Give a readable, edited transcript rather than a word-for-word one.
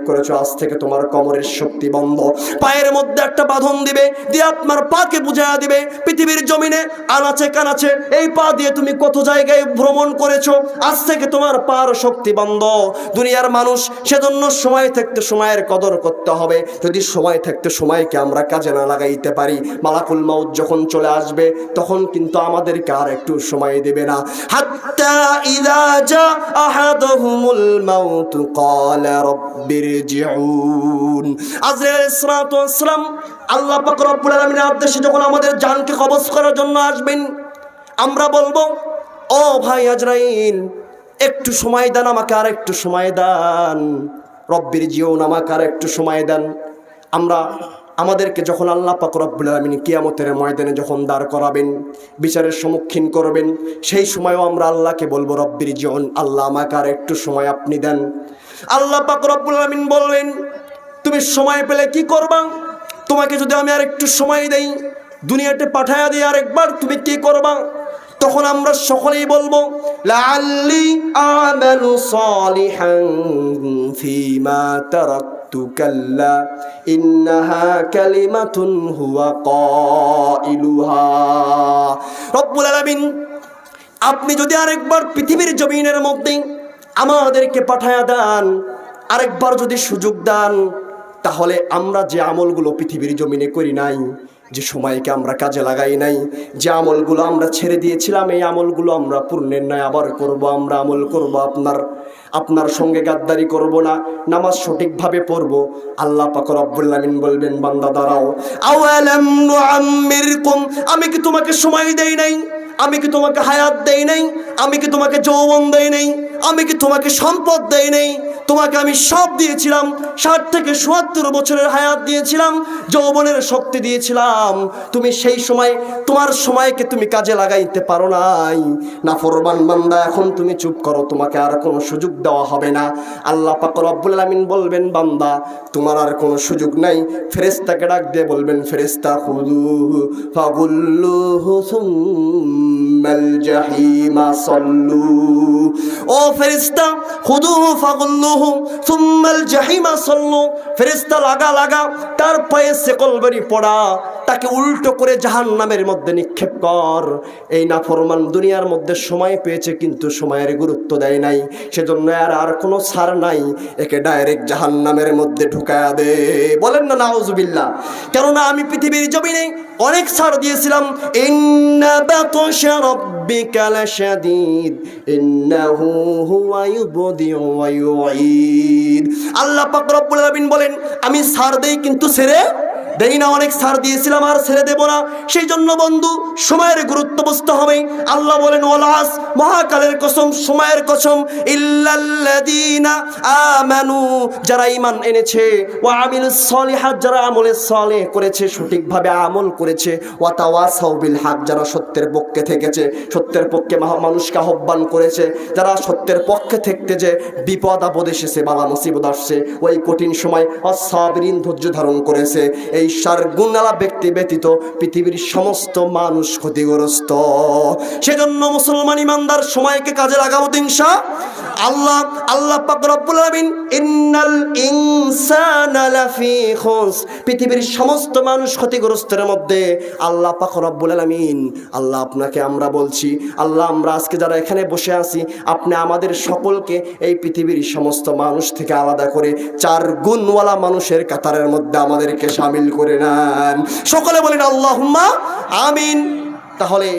করেছো, আজ থেকে তোমার কোমরের শক্তি বন্ধ। পায়ের মধ্যে একটা বাঁধন দিবে, দিয়ে আপনার পাকে বুঝাইয়া দিবে পৃথিবীর জমিনে আনাচে কানাচে এই পা দিয়ে তুমি কত জায়গায় ভ্রমণ করেছো, আজ থেকে তোমার পার শক্তি বন্ধ। দুনিয়ার মানুষ সেজন্য সময় থাকতে সময়ের কদর করতে হবে। যদি সময় থাকতে সময়কে আমরা কাজে না লাগাইতে পারি, মালাকুল মাউত যখন চলে আসবে তখন কিন্তু আমাদেরকে আর একটু সময় দেবে না। হাত্তা ইযা জা আহাদুহুমুল মাউত ক্বালা রাব্বিরজিউন। আজরাইল আলাইহিস সালাতু ওয়াস সালাম আল্লাহ পাক রব্বুল আলামিনের আদেশে যখন আমাদের জানকে কবজ করার জন্য আসবেন, আমরা বলবো, ও ভাই আজরাইল, একটু সময় দেন আমাকে, আর একটু সময় দেন। রব্বিরজিউন, আমাকে আর একটু সময় দেন। আমাদেরকে যখন আল্লাহ পাক রব্বুল আলামিন কিয়ামতের ময়দানে যখন দাঁড় করাবেন, বিচারের সম্মুখীন করবেন, সেই সময়ও আমরা আল্লাহকে বলবো রব্বিরজিউন, আল্লাহ আমাকে আর একটু সময় আপনি দেন। আল্লাহ পাক রব্বুল আলামিন বলবেন, তুমি সময় পেলে কি করবা? তোমাকে যদি আমি আর একটু সময় দেই, দুনিয়াতে পাঠায়া দিই আরেকবার, তুমি কি করবা? তখন আমরা সকলেই বলবো লাআল্লি আমালু সালিহান ফীমা তারাকতু কাল্লা ইন্নাহা কালিমাতুন হুয়া কাইলুহা। রব্বুল আলামিন, আপনি যদি আরেকবার পৃথিবীর জমিনের মধ্যে আমাদেরকে পাঠায়া দেন, আরেকবার যদি সুযোগ দেন, তাহলে আমরা যে আমলগুলো পৃথিবীর জমিনে করি নাই, যে সময়কে আমরা কাজে লাগাই নাই, যে আমলগুলো আমরা ছেড়ে দিয়েছিলাম, এই আমলগুলো আমরা পূর্ণের ন্যায় আবার করব। আমরা আমল করব, আপনার সঙ্গে গাদ্দারি করব না, নামাজ সঠিকভাবে পড়ব। আল্লাহ পাক রব্বুল আলামিন বলবেন, বান্দা দাঁড়াও, আওয়ালাম নুআম্মিরকুম, আমি কি তোমাকে সময় দেই নাই? আমি কি তোমাকে হায়াত দেই নাই? আমি কি তোমাকে যৌবন দেই নাই? আমি কি তোমাকে সম্পদ দেই নাই? তোমাকে আমি সব দিয়েছিলাম, 60 থেকে 70 বছরের হায়াত দিয়েছিলাম, যৌবনের শক্তি দিয়েছিলাম। তুমি সেই সময় তোমার সময়কে তুমি কাজে লাগাইতে পারো নাই। নাফরমান বান্দা, এখন তুমি চুপ করো, তোমাকে আর কোনো সুযোগ দেওয়া হবে না। আল্লাহ পাক রব্বুল আলামিন বলবেন, বান্দা তোমার আর কোনো সুযোগ নাই। ফেরেশতাকে ডাক দিয়ে বলবেন, ফেরেশতা খুযুহু ফাগুল্লুহু সুম্মাল জাহিমা সাল্লু। ও ফেরেশতা, খুযুহু ফাগুল্লুহু সুম্মাল জাহিমা সাল্লু। ফেরেশতা লাগা তার পায়ে শেকলবাড়ি পড়া, তাকে উল্টো করে জাহান্নামের মধ্যে নিক্ষেপ কর। এই নাফরমান দুনিয়ার মধ্যে সময় পেয়েছে, কিন্তু সময়ের গুরুত্ব দেয় নাই, সেজন্য আর কোনো ছাড় নাই, একে ডাইরেক্ট জাহান্নামের মধ্যে ঢুকায়া দে। বলেন না নাউজুবিল্লাহ। কেননা আমি পৃথিবীর জমিনে অনেক ছাড় দিয়েছিলাম। ইন্না বাতশা রাব্বিকা লাশাদীদ ইন্নাহু হুয়া ইউবদিউ ওয়া ইউঈদ। আল্লাহ পাক রব্বুল আলামিন বলেন, আমি ছাড় দেই কিন্তু ছেড়ে দেই না। অনেক ছাড় দিয়েছিলাম, আর ছেড়ে দেব না। সেই জন্য বন্ধু, সময়ের গুরুত্ব বুঝতে হবে। আল্লাহ বলেন, ওয়াল আস, মহাকালের কসম, সময়ের কসম, ইল্লাল্লাযীনা আমানু, যারা ঈমান এনেছে, ওয়া আমিলুস সলিহাত, যারা আমলে সালেহ করেছে, সঠিকভাবে আমল করেছে, ওয়া তাওয়াসাউ বিল হক, যারা সত্যের পক্ষে থেকেছে, সত্যের পক্ষে মানুষকে আহ্বান করেছে, যারা সত্যের পক্ষে থাকতে যে বিপদ আপদ এসেছে, বালা মুসিবত আসছে, ওই কঠিন সময় আস-সাবিরিন, ধৈর্য ধারণ করেছে, এই 4 গুণওয়ালা ব্যক্তি ব্যতীত পৃথিবীর সমস্ত মানুষ ক্ষতিগ্রস্ত। সেজন্য মুসলমান ইমানদার সময়কে কাজে লাগাবো ইনশাআল্লাহ। আল্লাহ পাক রব্বুল আলামিন, ইন্নাল ইনসানা লাফি খুস, পৃথিবীর সমস্ত মানুষ ক্ষতিগ্রস্তের মধ্যে। আল্লাহ পাক রব্বুল আলামিন, আল্লাহ আপনাকে আমরা বলছি, আল্লাহ আমরা আজকে যারা এখানে বসে আছি, আপনি আমাদের সকলকে এই পৃথিবীর সমস্ত মানুষ থেকে আলাদা করে 4 গুণওয়ালা মানুষের কাতারের মধ্যে আমাদেরকে শামিল করে নেন। সকলে বলেন আল্লাহুম্মা আমিন। তাহলে